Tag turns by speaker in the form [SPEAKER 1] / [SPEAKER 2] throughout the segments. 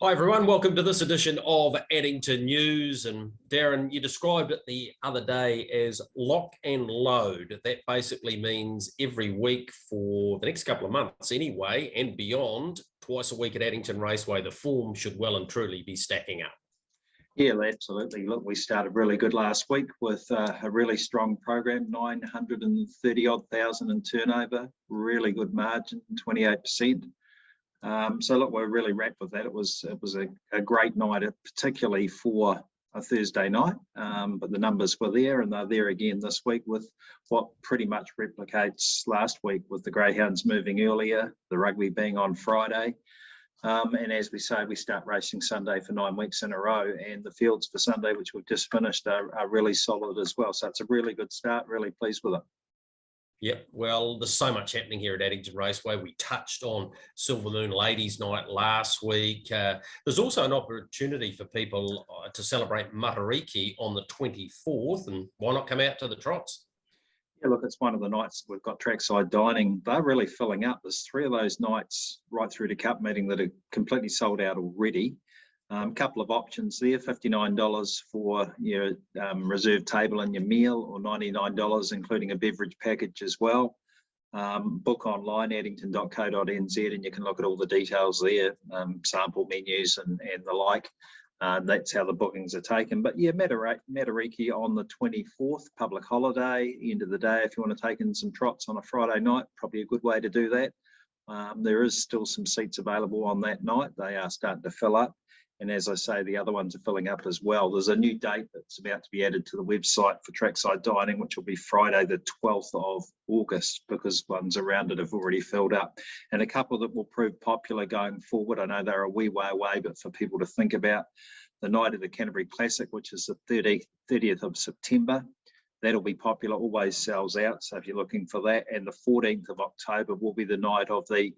[SPEAKER 1] Hi everyone, welcome to this edition of Addington News. And Darren, you described it the other day as lock and load. That basically means every week for the next couple of months anyway, and beyond, twice a week at Addington Raceway, the form should well and truly be stacking up.
[SPEAKER 2] Yeah, absolutely. Look, we started really good last week with a really strong program, 930 odd thousand in turnover, really good margin, 28%. So look, we're really wrapped with that. It was a great night, particularly for a Thursday night. But the numbers were there, and they're there again this week with what pretty much replicates last week, with the greyhounds moving earlier, the rugby being on Friday. And as we say, we start racing Sunday for 9 weeks in a row, and the fields for Sunday, which we've just finished, are really solid as well. So it's a really good start, really pleased with it.
[SPEAKER 1] Yep, well, there's so much happening here at Addington Raceway. We touched on Silver Moon Ladies Night last week. There's also an opportunity for people to celebrate Matariki on the 24th, and why not come out to the trots?
[SPEAKER 2] Yeah, look, it's one of the nights we've got trackside dining. They're really filling up. There's 3 of those nights right through to Cup Meeting that are completely sold out already. Couple of options there, $59 for your reserved table and your meal, or $99 including a beverage package as well. Book online, addington.co.nz, and you can look at all the details there, sample menus and the like. That's how the bookings are taken. But yeah, Matariki on the 24th, public holiday, end of the day. If you want to take in some trots on a Friday night, probably a good way to do that. There is still some seats available on that night. They are starting to fill up. And as I say, the other ones are filling up as well. There's a new date that's about to be added to the website for trackside dining, which will be Friday, the 12th of August, because ones around it have already filled up. And a couple that will prove popular going forward. I know they're a wee way away, but for people to think about, the night of the Canterbury Classic, which is the 30th of September, that'll be popular, always sells out. So if you're looking for that, and the 14th of October will be the night of the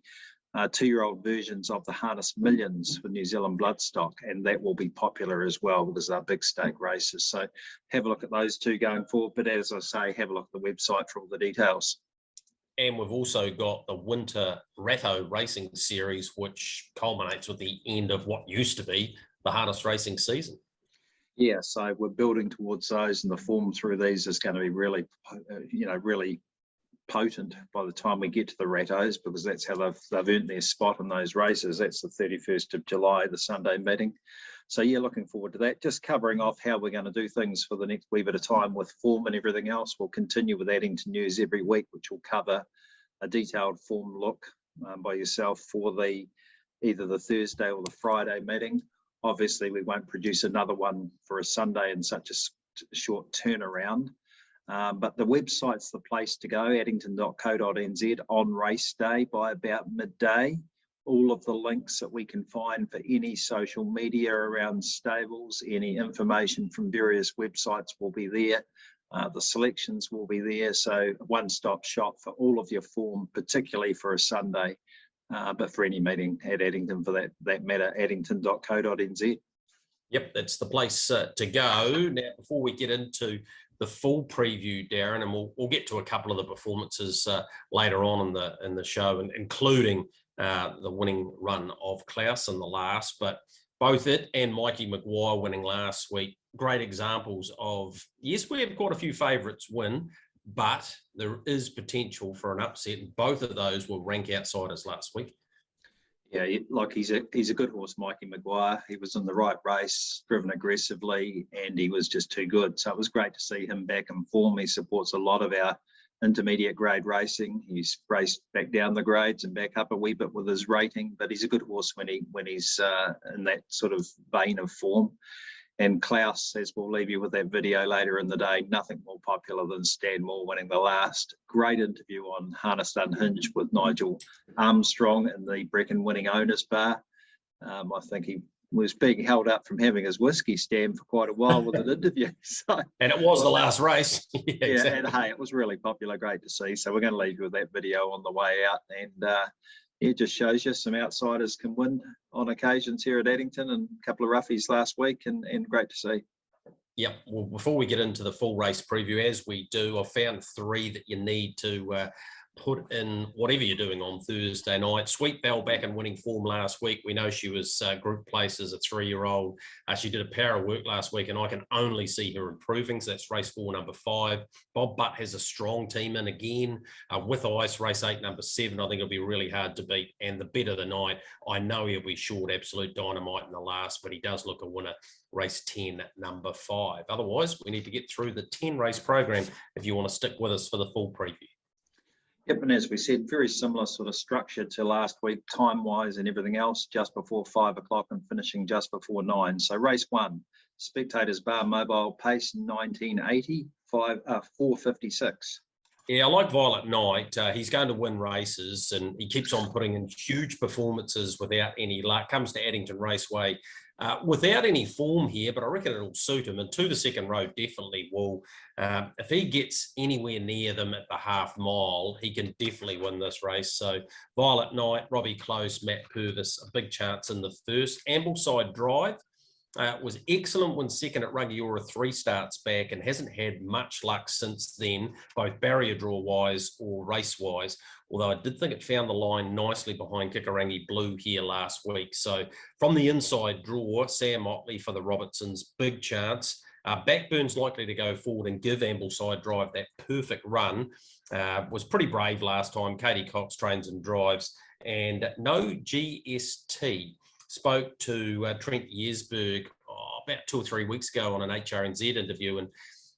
[SPEAKER 2] 2-year-old versions of the Harness Millions for New Zealand Bloodstock, and that will be popular as well because they're big stake races. So have a look at those two going forward. But as I say, have a look at the website for all the details.
[SPEAKER 1] And we've also got the Winter Ratto Racing Series, which culminates with the end of what used to be the harness racing season.
[SPEAKER 2] Yeah, so we're building towards those, and the form through these is going to be really, really potent by the time we get to the Rattos, because that's how they've earned their spot in those races. That's the 31st of July, the Sunday meeting. So yeah, looking forward to that. Just covering off how we're going to do things for the next wee bit of time with form and everything else. We'll continue with Addington News every week, which will cover a detailed form look by yourself for either the Thursday or the Friday meeting. Obviously, we won't produce another one for a Sunday in such a short turnaround. But the website's the place to go, addington.co.nz, on race day by about midday. All of the links that we can find for any social media around stables, any information from various websites will be there. The selections will be there. So one-stop shop for all of your form, particularly for a Sunday, but for any meeting at Addington for that matter, addington.co.nz.
[SPEAKER 1] Yep, that's the place to go. Now, before we get into the full preview, Darren, and we'll get to a couple of the performances later on in the show, and including the winning run of Klaus in the last, but both it and Mikey Maguire winning last week, great examples of, yes, we have quite a few favourites win, but there is potential for an upset, and both of those were rank outsiders last week.
[SPEAKER 2] Yeah, like he's a good horse, Mikey Maguire. He was in the right race, driven aggressively, and he was just too good. So it was great to see him back in form. He supports a lot of our intermediate grade racing. He's raced back down the grades and back up a wee bit with his rating, but he's a good horse when he's in that sort of vein of form. And Klaus, as we'll leave you with that video later in the day, nothing more popular than Stan Moore winning the last. Great interview on Harnessed Unhinged with Nigel Armstrong in the Brecon winning owners bar. I think he was being held up from having his whiskey stand for quite a while with an interview. So,
[SPEAKER 1] and it was the last race.
[SPEAKER 2] Yeah, exactly. And hey, it was really popular, great to see. So we're going to leave you with that video on the way out. And it just shows you some outsiders can win on occasions here at Addington, and a couple of roughies last week, and great to see.
[SPEAKER 1] Yep. Well, before we get into the full race preview, as we do, I've found 3 that you need to put in whatever you're doing on Thursday night. Sweet Bell back in winning form last week. We know she was group place as a 3-year-old. She did a power of work last week, and I can only see her improving. So that's race 4, number 5. Bob Butt has a strong team in again. With Ice, race 8, number 7. I think it'll be really hard to beat. And the bet of the night, I know he'll be short Absolute Dynamite in the last, but he does look a winner. Race 10, number 5. Otherwise, we need to get through the 10 race program if you want to stick with us for the full preview.
[SPEAKER 2] Yep, and as we said, very similar sort of structure to last week, time-wise and everything else, just before 5 o'clock and finishing just before 9. So race 1, Spectators Bar Mobile Pace, 1980, 456.
[SPEAKER 1] Yeah, I like Violet Knight. He's going to win races, and he keeps on putting in huge performances without any luck. Comes to Addington Raceway without any form here, but I reckon it'll suit him. And to the second row definitely will. If he gets anywhere near them at the half mile, he can definitely win this race. So Violet Knight, Robbie Close, Matt Purvis, a big chance in the first. Ambleside Drive. Was excellent when second at Rangiora 3 starts back and hasn't had much luck since then, both barrier draw wise or race wise. Although I did think it found the line nicely behind Kikarangi Blue here last week. So from the inside draw, Sam Motley for the Robertsons, big chance. Backburn's likely to go forward and give Ambleside Drive that perfect run. Was pretty brave last time. Katie Cox trains and drives. And no GST. Spoke to Trent Yersberg about 2 or 3 weeks ago on an HRNZ interview, and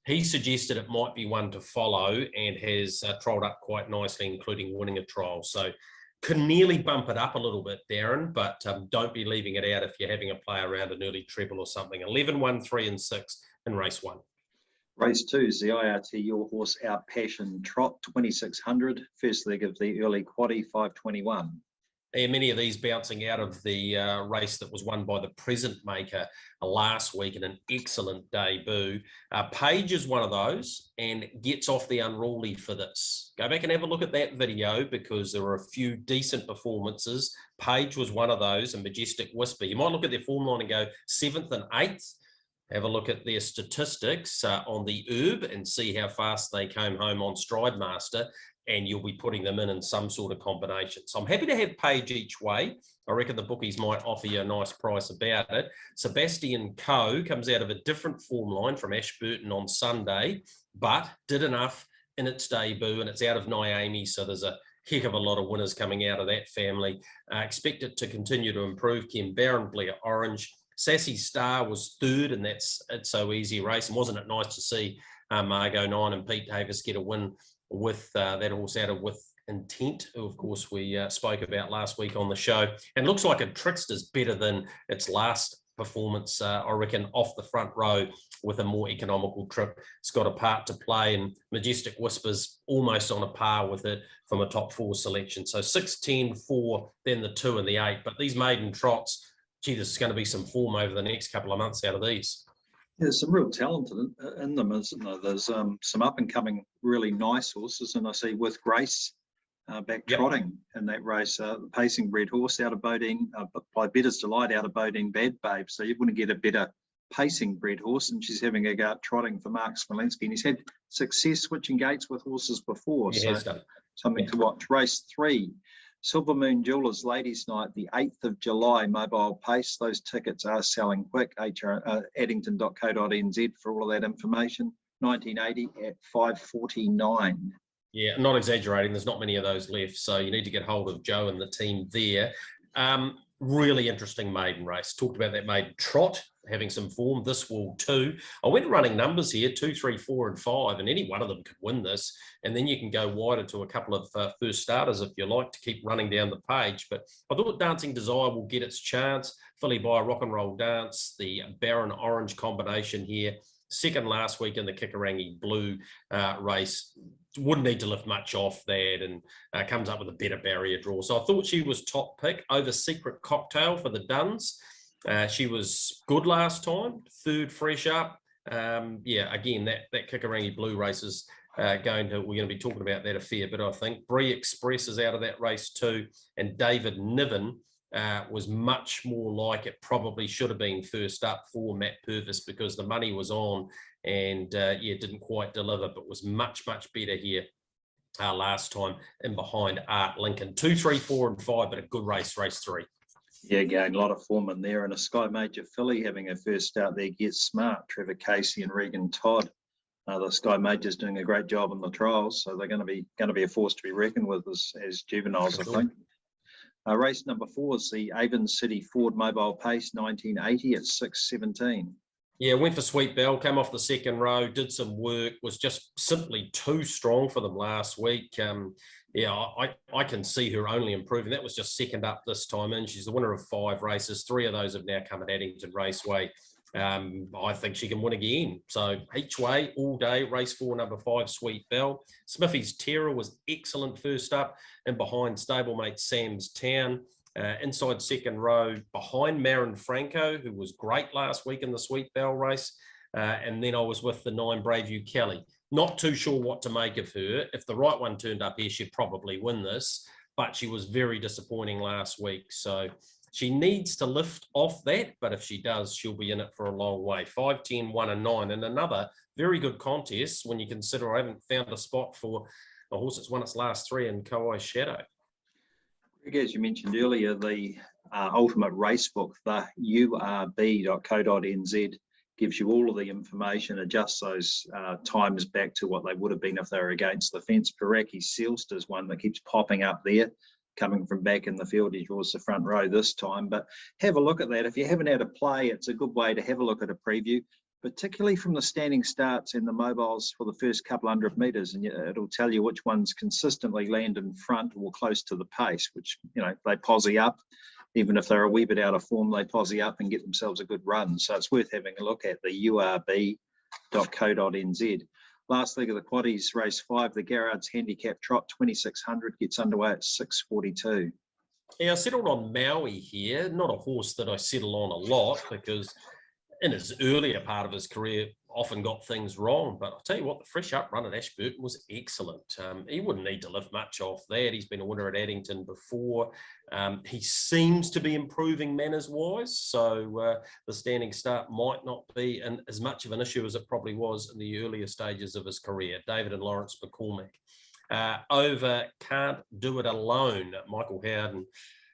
[SPEAKER 1] he suggested it might be one to follow and has trialled up quite nicely, including winning a trial. So can nearly bump it up a little bit, Darren, but don't be leaving it out if you're having a play around an early treble or something. 11, 1, 3 and 6 in race 1.
[SPEAKER 2] Race 2 is the IRT Your Horse Our Passion Trot, 2600, first leg of the early quaddie, 521.
[SPEAKER 1] And many of these bouncing out of the race that was won by the Present Maker last week in an excellent debut. Page is one of those and gets off the unruly for this. Go back and have a look at that video because there were a few decent performances. Page was one of those, and Majestic Whisper. You might look at their form line and go 7th and 8th. Have a look at their statistics on the Herb and see how fast they came home on Stride Master, and you'll be putting them in some sort of combination. So I'm happy to have Page each way. I reckon the bookies might offer you a nice price about it. Sebastian Coe comes out of a different form line from Ashburton on Sunday, but did enough in its debut, and it's out of Miami, so there's a heck of a lot of winners coming out of that family. Expect it to continue to improve. Ken Barron, Blair Orange. Sassy Star was 3rd, and it's so easy race. And wasn't it nice to see Margot 9 and Pete Davis get a win with that horse out of With Intent, who of course we spoke about last week on the show, and looks like a Trickster's better than its last performance, I reckon, off the front row with a more economical trip. It's got a part to play, and Majestic Whispers almost on a par with it from a top 4 selection. So 6, 10, 4, then the 2 and the 8. But these maiden trots, gee, there's going to be some form over the next couple of months out of these.
[SPEAKER 2] There's some real talent in them, isn't there? There's some up-and-coming really nice horses, and I see With Grace back trotting in that race. The pacing bred horse out of Bodine, by Better's Delight out of Bodine, Bad Babe. So you wouldn't get a better pacing bred horse, and she's having a go at trotting for Mark Smolinski, and he's had success switching gates with horses before.
[SPEAKER 1] He has done.
[SPEAKER 2] Something to watch. Race 3. Silver Moon Jewelers Ladies Night, the 8th of July, mobile pace. Those tickets are selling quick. Addington.co.nz for all of that information. 1980 at 5:49.
[SPEAKER 1] Yeah, not exaggerating. There's not many of those left. So you need to get hold of Joe and the team there. Really interesting maiden race. Talked about that maiden trot, having some form. This will too. I went running numbers here, 2, 3, 4, and 5, and any one of them could win this. And then you can go wider to a couple of first starters if you like to keep running down the page. But I thought Dancing Desire will get its chance. Philly by Rock and Roll Dance, the Baron Orange combination here. Second last week in the Kikarangi Blue race. Wouldn't need to lift much off that, and comes up with a better barrier draw. So I thought she was top pick over Secret Cocktail for the Duns. She was good last time, 3rd fresh up. Yeah, again, that Kikarangi Blue race is we're going to be talking about that a fair bit, I think. Bree Express is out of that race too, and David Niven was much more like it probably should have been first up for Matt Purvis, because the money was on and didn't quite deliver, but was much, much better here last time in behind Art Lincoln. 2, 3, 4, and 5, but a good race, race 3.
[SPEAKER 2] Yeah, again, a lot of form in there, and a Sky Major filly having her first start there. Get Smart, Trevor Casey and Regan Todd. The Sky Major's doing a great job in the trials, so they're going to be a force to be reckoned with as juveniles, I think. Race number 4 is the Avon City Ford Mobile Pace 1980 at 6:17.
[SPEAKER 1] Yeah, went for Sweet Bell, came off the second row, did some work, was just simply too strong for them last week. Yeah, I can see her only improving. That was just second up this time in. She's the winner of 5 races. 3 of those have now come at Addington Raceway. I think she can win again. So each way, all day, race 4, number 5, Sweet Bell. Smithy's Terror was excellent first up, and behind stablemate Sam's Town. Inside second row, behind Marin Franco, who was great last week in the Sweet Bell race. And then I was with the 9, Braveview Kelly. Not too sure what to make of her. If the right one turned up here, she'd probably win this, but she was very disappointing last week. So she needs to lift off that, but if she does, she'll be in it for a long way. 5, 10, 1 and 9, and another very good contest when you consider I haven't found a spot for a horse that's won its last 3 in Kawai Shadow.
[SPEAKER 2] As you mentioned earlier, the ultimate race book, the urb.co.nz, gives you all of the information, adjusts those times back to what they would have been if they were against the fence. Paraki Sealster is one that keeps popping up there, coming from back in the field. He draws the front row this time, but have a look at that. If you haven't had a play, it's a good way to have a look at a preview, particularly from the standing starts and the mobiles for the first couple 100 metres, and it'll tell you which ones consistently land in front or close to the pace, which, they posse up. Even if they're a wee bit out of form, they posse up and get themselves a good run. So it's worth having a look at the urb.co.nz. Last leg of the quaddies, race 5, the Garrard's Handicap Trot 2600 gets underway at 6:42.
[SPEAKER 1] Yeah, I settled on Maui here. Not a horse that I settle on a lot because in his earlier part of his career, often got things wrong. But I'll tell you what, the fresh up run at Ashburton was excellent. He wouldn't need to lift much off that. He's been a winner at Addington before. He seems to be improving manners-wise, so the standing start might not be as much of an issue as it probably was in the earlier stages of his career. David and Lawrence McCormick. Over Can't Do It Alone, Michael Howden,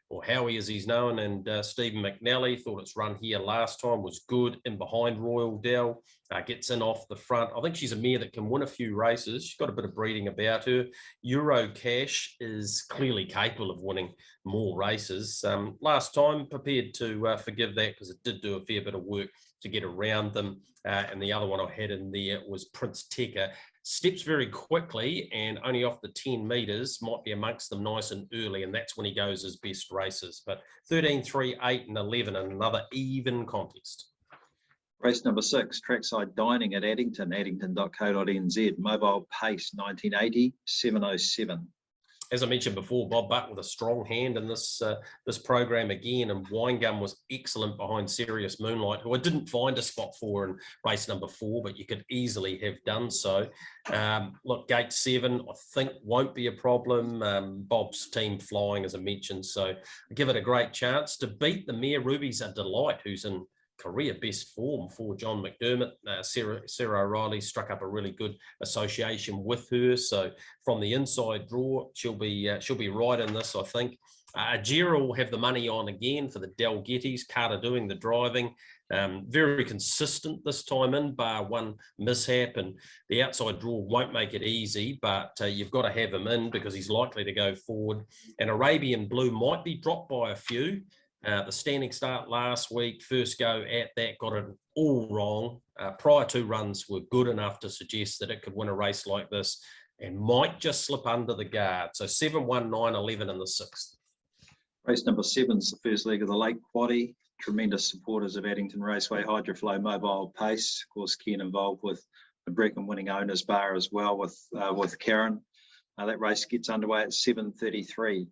[SPEAKER 1] or Howie as he's known, and Stephen McNally. Thought its run here last time was good. In behind Royal Dell, gets in off the front. I think she's a mare that can win a few races. She's got a bit of breeding about her. Euro Cash is clearly capable of winning more races. Last time, prepared to forgive that because it did do a fair bit of work to get around them. And the other one I had in there was Prince Tekka. Steps very quickly and only off the 10 metres, might be amongst them nice and early, and that's when he goes his best races. But 13, 3, 8 and 11, and another even contest.
[SPEAKER 2] Race number 6, Trackside Dining at Addington, addington.co.nz, Mobile Pace 1980, 7:07.
[SPEAKER 1] As I mentioned before, Bob Butt with a strong hand in this program again, and Winegum was excellent behind Serious Moonlight, who I didn't find a spot for in race number 4, but you could easily have done so. Look, gate 7, I think won't be a problem. Bob's team flying, as I mentioned, so I give it a great chance. To beat the mare Ruby's a Delight, who's in career best form for John McDermott. Sarah O'Reilly struck up a really good association with her. So from the inside draw, she'll be right in this, I think. Ajira will have the money on again for the Del Gettys. Carter doing the driving. Very consistent this time in, bar one mishap, and the outside draw won't make it easy, but you've got to have him in because he's likely to go forward. And Arabian Blue might be dropped by a few. The standing start last week, first go at that, got it all wrong. Prior 2 runs were good enough to suggest that it could win a race like this and might just slip under the guard. So 7, 1, 9, 11 in the 6th.
[SPEAKER 2] Race number 7 is the first leg of the late quaddie. Tremendous supporters of Addington Raceway, Hydroflow Mobile Pace. Of course, Ken involved with the Brecon winning owners bar as well with Karen. That race gets underway at 7:33.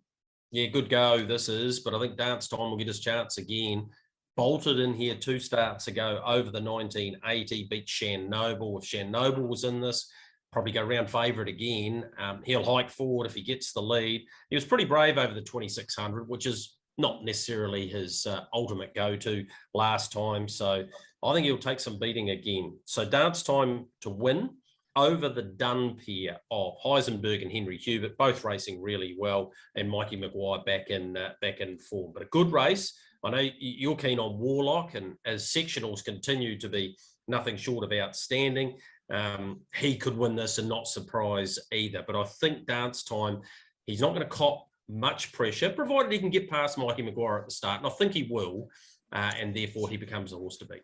[SPEAKER 1] Yeah, good go this is, but I think Dance Time will get his chance again. Bolted in here 2 starts ago over the 1980, beat Shan Noble. If Shan Noble was in this, probably go round favourite again. He'll hike forward if he gets the lead. He was pretty brave over the 2600, which is not necessarily his ultimate go-to last time. So I think he'll take some beating again. So Dance Time to win. over the dun pair of Heisenberg and Henry Hubert, both racing really well, and Mikey Maguire back in form. But a good race. I know you're keen on Warlock, and as sectionals continue to be nothing short of outstanding, he could win this and not surprise either. But I think dance time, he's not going to cop much pressure, provided he can get past Mikey Maguire at the start. And I think he will, and therefore he becomes the horse to beat.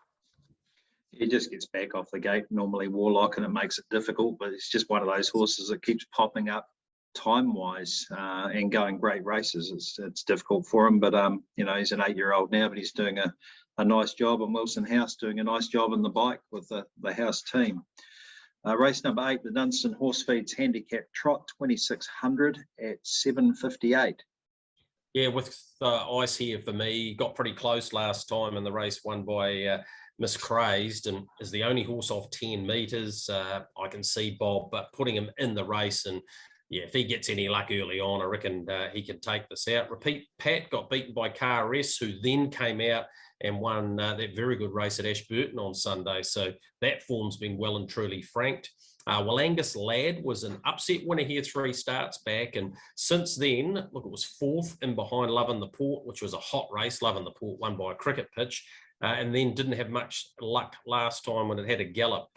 [SPEAKER 2] He just gets back off the gate, normally Warlock, and it makes it difficult, but it's just one of those horses that keeps popping up time-wise and going great races. It's difficult for him, but you know, he's an 8-year-old now, but he's doing a nice job, and Wilson House doing a nice job in the bike with the House team. Race number 8, the Dunstan Horse Feeds Handicap Trot, 2600 at 7:58.
[SPEAKER 1] Yeah, with ice here for me, got pretty close last time in the race, won by Miss Crazed, and is the only horse off 10 metres. I can see Bob putting him in the race, and yeah, if he gets any luck early on, I reckon he can take this out. Repeat Pat got beaten by KRS, who then came out and won that very good race at Ashburton on Sunday. So that form's been well and truly franked. Well, Angus Ladd was an upset winner here 3 starts back. And since then, look, it was 4th in behind Love in the Port, which was a hot race. Love in the Port won by a cricket pitch. And then didn't have much luck last time when it had a gallop.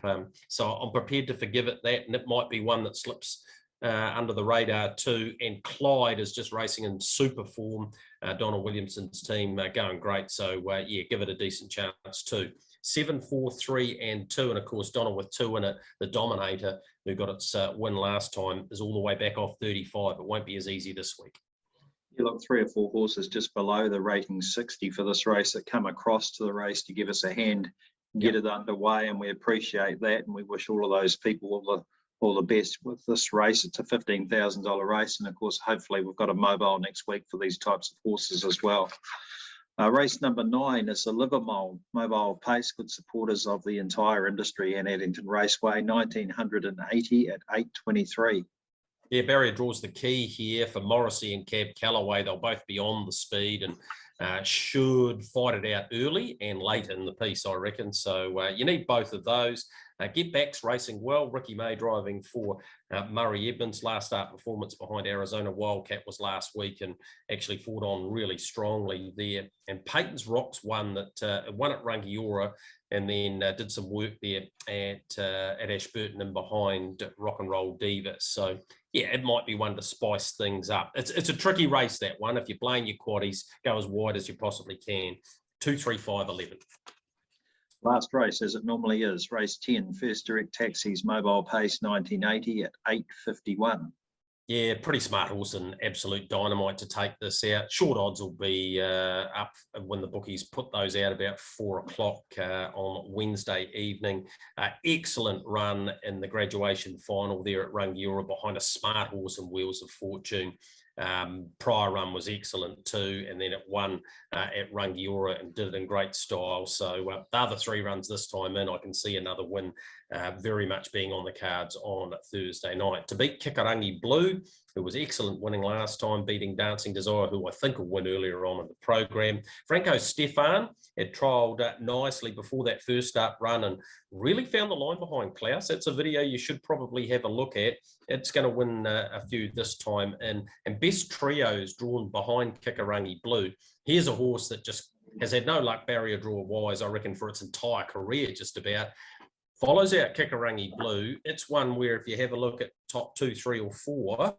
[SPEAKER 1] So I'm prepared to forgive it that, and it might be one that slips under the radar too. And Clyde is just racing in super form. Donald Williamson's team going great. So yeah, give it a decent chance too. 7, 4, 3, and 2. And of course, Donald with 2 in it, the Dominator, who got its win last time, is all the way back off 35. It won't be as easy this week.
[SPEAKER 2] You look, 3 or 4 horses just below the rating 60 for this race that come across to the race to give us a hand and get it underway, and we appreciate that, and we wish all of those people all the best with this race. It's a $15,000 race, and of course, hopefully we've got a mobile next week for these types of horses as well. Race number 9 is the Livermore Mobile Pace, good supporters of the entire industry and Addington Raceway, 1980 at 8:23.
[SPEAKER 1] Yeah, barrier draws the key here for Morrissey and Cab Callaway. They'll both be on the speed and should fight it out early and late in the piece, I reckon. So you need both of those. Get Back's racing well. Ricky May driving for Murray Edmonds. Last start performance behind Arizona Wildcat was last week and actually fought on really strongly there. And Peyton's Rocks won at Rangiora, and then did some work there at Ashburton and behind Rock and Roll Diva. So yeah, it might be one to spice things up. It's a tricky race, that one. If you're playing your quaddies, go as wide as you possibly can. 2, 3, 5, 11.
[SPEAKER 2] Last race, as it normally is, race 10, First Direct Taxis Mobile Pace, 1980 at 8:51.
[SPEAKER 1] Yeah, pretty smart horse and absolute dynamite to take this out. Short odds will be up when the bookies put those out about 4 o'clock on Wednesday evening. Excellent run in the graduation final there at Rangiora behind a smart horse and Wheels of Fortune. Prior run was excellent too, and then it won at Rangiora and did it in great style. So the other 3 runs this time in, I can see another win very much being on the cards on Thursday night. To beat Kikarangi Blue, who was excellent winning last time, beating Dancing Desire, who I think will win earlier on in the program. Franco Stefan had trialled nicely before that first start run and really found the line behind Klaus. That's a video you should probably have a look at. It's going to win a few this time. And Best Trios drawn behind Kikarangi Blue. Here's a horse that just has had no luck barrier draw wise, I reckon, for its entire career, just about. Follows out Kikarangi Blue. It's one where if you have a look at top 2, 3, or 4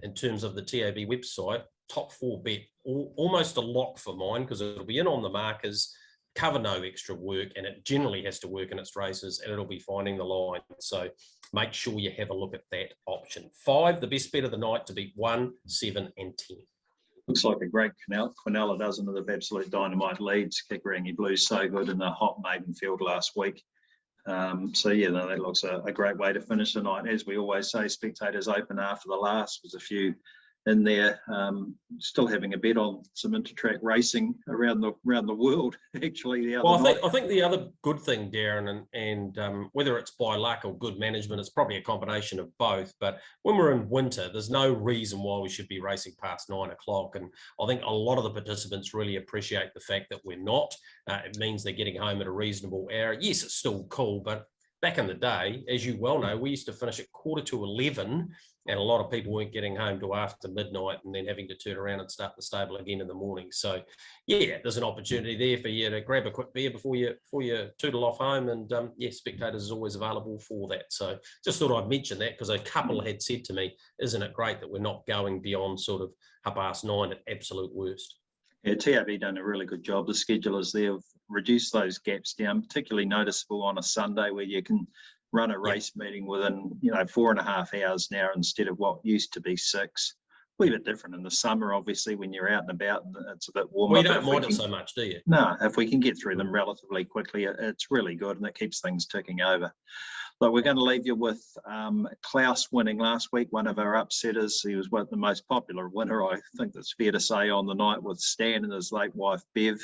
[SPEAKER 1] in terms of the TAB website, top 4 bet, almost a lock for mine, because it'll be in on the markers, cover no extra work, and it generally has to work in its races, and it'll be finding the line. So make sure you have a look at that option. 5, the best bet of the night to beat 1, 7, and 10.
[SPEAKER 2] Looks like a great Quinella dozen of the absolute dynamite leads. Kikarangi Blue so good in the hot maiden field last week. So yeah, no, that looks a great way to finish the night. As we always say, spectators open after the last. There's a few in there, still having a bet on some intertrack racing around the world. Actually, the other
[SPEAKER 1] I think the other good thing, Darren, and whether it's by luck or good management, it's probably a combination of both. But when we're in winter, there's no reason why we should be racing past 9 o'clock. And I think a lot of the participants really appreciate the fact that we're not. It means they're getting home at a reasonable hour. Yes, it's still cool, but back in the day, as you well know, we used to finish at 11:15, and a lot of people weren't getting home till after midnight and then having to turn around and start the stable again in the morning. So yeah, there's an opportunity there for you to grab a quick beer before you tootle off home, and yeah, Spectators is always available for that. So just thought I'd mention that, because a couple had said to me, isn't it great that we're not going beyond sort of 9:30 at absolute worst?
[SPEAKER 2] Yeah, TAB done a really good job. The schedulers there have reduced those gaps down, particularly noticeable on a Sunday, where you can run a race meeting within 4.5 hours now instead of what used to be 6. A wee bit different in the summer, obviously, when you're out and about and it's a bit warmer.
[SPEAKER 1] Well, you don't mind it so much, do you?
[SPEAKER 2] No, if we can get through them relatively quickly, it's really good, and it keeps things ticking over. But we're going to leave you with Klaus winning last week, one of our upsetters. He was the most popular winner, I think that's fair to say, on the night, with Stan and his late wife Bev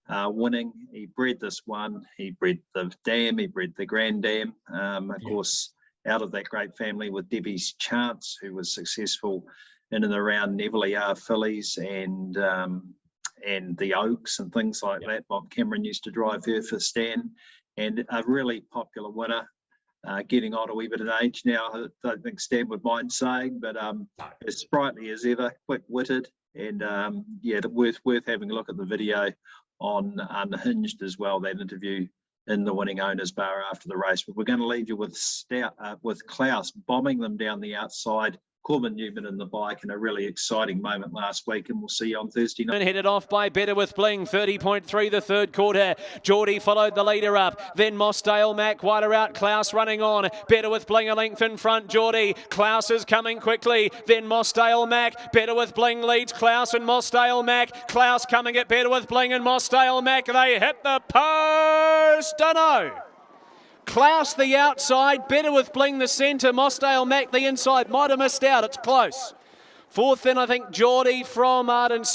[SPEAKER 2] winning. He bred this one. He bred the dam. He bred the grand dam. Of course, out of that great family with Debbie's Chance, who was successful in and around Neville fillies and the Oaks and things like that. Bob Cameron used to drive her for Stan, and a really popular winner. Getting on a wee bit of age now, I don't think Stan would mind saying, but as sprightly as ever, quick-witted, and yeah, worth having a look at the video on Unhinged as well, that interview in the winning owners bar after the race. But we're going to leave you with Klaus bombing them down the outside, Corbin Newman in the bike, in a really exciting moment last week, and we'll see you on Thursday night.
[SPEAKER 3] Headed off by Better With Bling, 30.3 the third quarter. Geordie followed the leader up, then Mossdale Mac, wider out, Klaus running on. Better With Bling a length in front, Geordie. Klaus is coming quickly, then Mossdale Mac. Better With Bling leads Klaus and Mossdale Mac. Klaus coming at Better With Bling and Mossdale Mac. They hit the post, dunno. Klaus the outside, Better With Bling the centre, Mossdale Mac the inside, might have missed out, it's close. Fourth then I think Geordie from Addington.